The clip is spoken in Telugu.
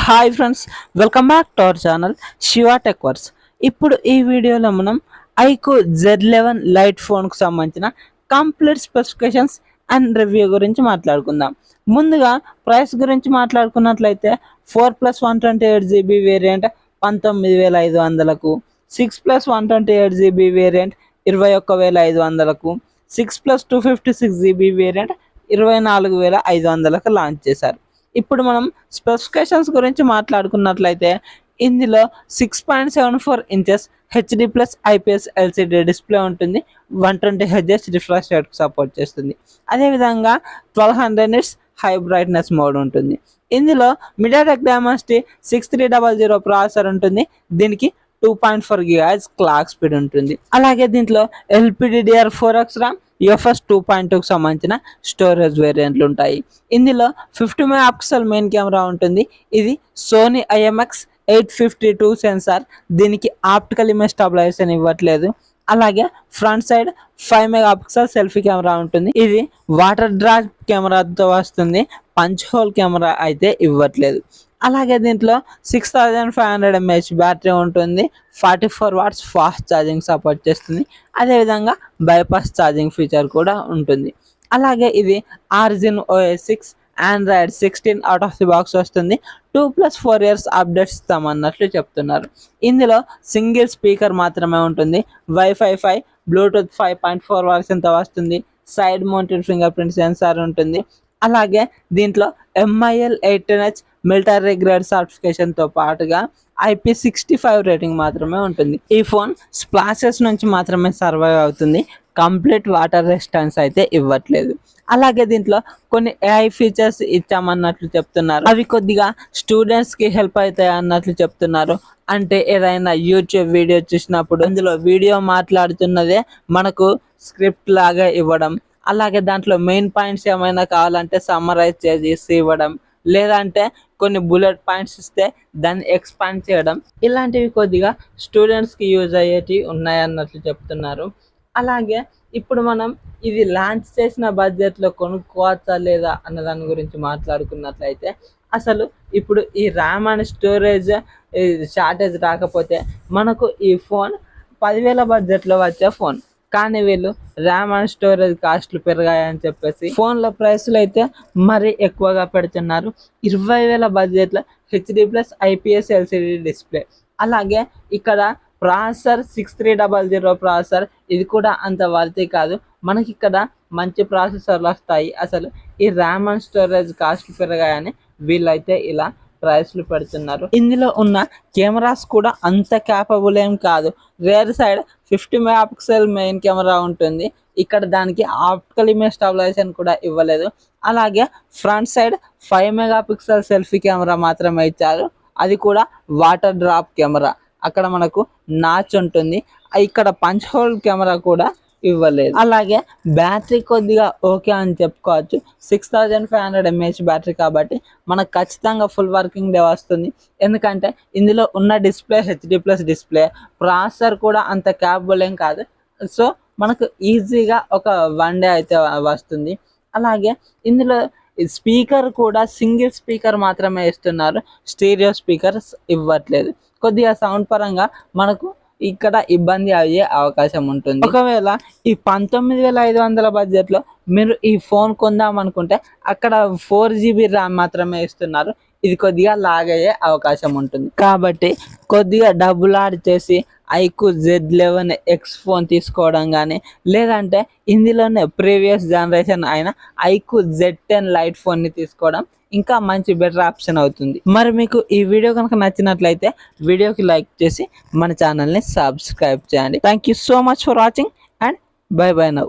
Hi friends, welcome back to our channel Shiva tech verse. ఇప్పుడు ఈ వీడియోలో మనం ఐకు Z11 లైట్ ఫోన్కు సంబంధించిన కంప్లీట్ స్పెసిఫికేషన్స్ అండ్ రివ్యూ గురించి మాట్లాడుకుందాం. ముందుగా ప్రైస్ గురించి మాట్లాడుకున్నట్లయితే 4+128GB వేరియంట్ 19,500కు, 6+128GB వేరియంట్ 21,500కు, 6+256GB వేరియంట్ 24,500కు లాంచ్ చేశారు. ఇప్పుడు మనం స్పెసిఫికేషన్స్ గురించి మాట్లాడుకున్నట్లయితే ఇందులో 6.74 inches HD+ IPS LCD display ఉంటుంది. 120Hz రిఫ్రెష్ రేట్కు సపోర్ట్ చేస్తుంది. అదేవిధంగా 1200 నిట్స్ హై బ్రైట్నెస్ మోడ్ ఉంటుంది. ఇందులో MediaTek Dimensity 6300 ప్రాసెసర్ ఉంటుంది. దీనికి 2.4 GHz క్లాక్ స్పీడ్ ఉంటుంది. అలాగే దీంట్లో LPDDR4X ర్యామ్, UFS 2.2కు సంబంధించిన స్టోరేజ్ వేరియంట్లు ఉంటాయి. ఇందులో 50 మెగాపిక్సెల్ మెయిన్ కెమెరా ఉంటుంది. ఇది సోనీ IMX852 సెన్సార్. దీనికి ఆప్టికల్ ఇమేజ్ స్టెబిలైజేషన్ ఇవ్వట్లేదు. అలాగే front side 5 megapixel selfie camera ఉంటుంది. ఇది వాటర్ డ్రాప్ కెమెరాతో వస్తుంది. పంచ్ హోల్ కెమెరా అయితే ఇవ్వట్లేదు. అలాగే దీంట్లో 6500 mAh బ్యాటరీ ఉంటుంది. 44 వాట్స్ ఫాస్ట్ ఛార్జింగ్ సపోర్ట్ చేస్తుంది. అదేవిధంగా బైపాస్ ఛార్జింగ్ ఫీచర్ కూడా ఉంటుంది. అలాగే ఇది origin OS 6 Android 16 out of the box వస్తుంది. 2+4 years అప్డేట్స్ ఇస్తామన్నట్లు చెప్తున్నారు. ఇందులో సింగిల్ స్పీకర్ మాత్రమే ఉంటుంది. Wi-Fi 5, Bluetooth 5.4 వర్షన్తో వస్తుంది. Side mounted finger print censor ఉంటుంది. అలాగే దీంట్లో MIL 18H మిలిటరీ గ్రేడ్ సర్టిఫికేషన్తో పాటుగా IP65 రేటింగ్ మాత్రమే ఉంటుంది. ఈ ఫోన్ స్ప్లాషెస్ నుంచి మాత్రమే సర్వైవ్ అవుతుంది. కంప్లీట్ వాటర్ రెసిస్టెన్స్ అయితే ఇవ్వట్లేదు. అలాగే దీంట్లో కొన్ని AI ఫీచర్స్ ఇచ్చామన్నట్లు చెప్తున్నారు. అవి కొద్దిగా స్టూడెంట్స్కి హెల్ప్ అవుతాయి అన్నట్లు చెప్తున్నారు. అంటే ఏదైనా యూట్యూబ్ వీడియో చూసినప్పుడు అందులో వీడియో మాట్లాడుతున్నదే మనకు స్క్రిప్ట్ లాగా ఇవ్వడం, అలాగే దాంట్లో మెయిన్ పాయింట్స్ ఏమైనా కావాలంటే సమ్మరైజ్ చేసి ఇవ్వడం, లేదంటే కొన్ని బుల్లెట్ పాయింట్స్ ఇస్తే దాన్ని ఎక్స్పాండ్ చేయడం, ఇలాంటివి కొద్దిగా స్టూడెంట్స్కి యూజ్ అయ్యేటివి ఉన్నాయన్నట్లు చెప్తున్నారు. అలాగే ఇప్పుడు మనం ఇది లాంచ్ చేసిన బడ్జెట్లో కొనుక్కోవచ్చా లేదా అన్న దాని గురించి మాట్లాడుకున్నట్లయితే అసలు ఇప్పుడు ఈ ర్యామ్ అండ్ స్టోరేజ్ షార్టేజ్ రాకపోతే మనకు ఈ ఫోన్ 10,000 బడ్జెట్లో వచ్చే ఫోన్. కానీ వీళ్ళు ర్యామ్ అండ్ స్టోరేజ్ కాస్ట్లు పెరిగాయని చెప్పేసి ఫోన్ల ప్రైస్లు అయితే మరీ ఎక్కువగా పెడుతున్నారు. 20,000 బడ్జెట్లో HD+ IPS LCD డిస్ప్లే. అలాగే ఇక్కడ ప్రాసెసర్ 6300 ప్రాసెసర్. ఇది కూడా అంత వర్తీ కాదు. మనకి ఇక్కడ మంచి ప్రాసెసర్లు వస్తాయి. అసలు ఈ ర్యామ్ అండ్ స్టోరేజ్ కాస్ట్ పెరిగాయని వీళ్ళైతే ఇలా ప్రైస్లు పెడుతున్నారు. ఇందులో ఉన్న కెమెరాస్ కూడా అంత క్యాపబుల్ ఏం కాదు. Rare side 50 megapixel main camera ఉంటుంది. ఇక్కడ దానికి ఆప్టికల్ ఇమేజ్ స్టెబిలైజేషన్ కూడా ఇవ్వలేదు. అలాగే front side 5 megapixel selfie camera మాత్రమే ఇచ్చారు. అది కూడా వాటర్ డ్రాప్ కెమెరా. అక్కడ మనకు నాచ్ ఉంటుంది. ఇక్కడ పంచ్ హోల్ కెమెరా కూడా ఇవ్వలేదు. అలాగే బ్యాటరీ కొద్దిగా ఓకే అని చెప్పుకోవచ్చు. 6500 mAh బ్యాటరీ కాబట్టి మనకు ఖచ్చితంగా ఫుల్ వర్కింగ్ డే వస్తుంది. ఎందుకంటే ఇందులో ఉన్న డిస్ప్లే HD+ డిస్ప్లే. ప్రాసెసర్ కూడా అంత క్యాపబుల్ ఏం కాదు. సో మనకు ఈజీగా ఒక 1 డే అయితే వస్తుంది. అలాగే ఇందులో స్పీకర్ కూడా సింగిల్ స్పీకర్ మాత్రమే ఇస్తున్నారు. స్టీరియో స్పీకర్స్ ఇవ్వట్లేదు. కొద్దిగా సౌండ్ పరంగా మనకు ఇక్కడ ఇబ్బంది అయ్యే అవకాశం ఉంటుంది. ఒకవేళ ఈ 19,500 బడ్జెట్లో మీరు ఈ ఫోన్ కొందాం అనుకుంటే అక్కడ 4GB ర్యామ్ మాత్రమే ఇస్తున్నారు. ఇది కొద్దిగా లాగ్ అయ్యే అవకాశం ఉంటుంది. కాబట్టి కొద్దిగా డబ్బులు యాడ్ చేసి ఐకు Z11X ఫోన్ తీసుకోవడం కానీ, లేదంటే ఇందులోనే ప్రీవియస్ జనరేషన్ అయిన ఐకు Z10 లైట్ ఫోన్ని తీసుకోవడం ఇంకా మంచి బెటర్ ఆప్షన్ అవుతుంది. మరి మీకు ఈ వీడియో కనుక నచ్చినట్లయితే వీడియోకి లైక్ చేసి మన ఛానల్ని సబ్స్క్రైబ్ చేయండి. Thank you so much for watching and by by now.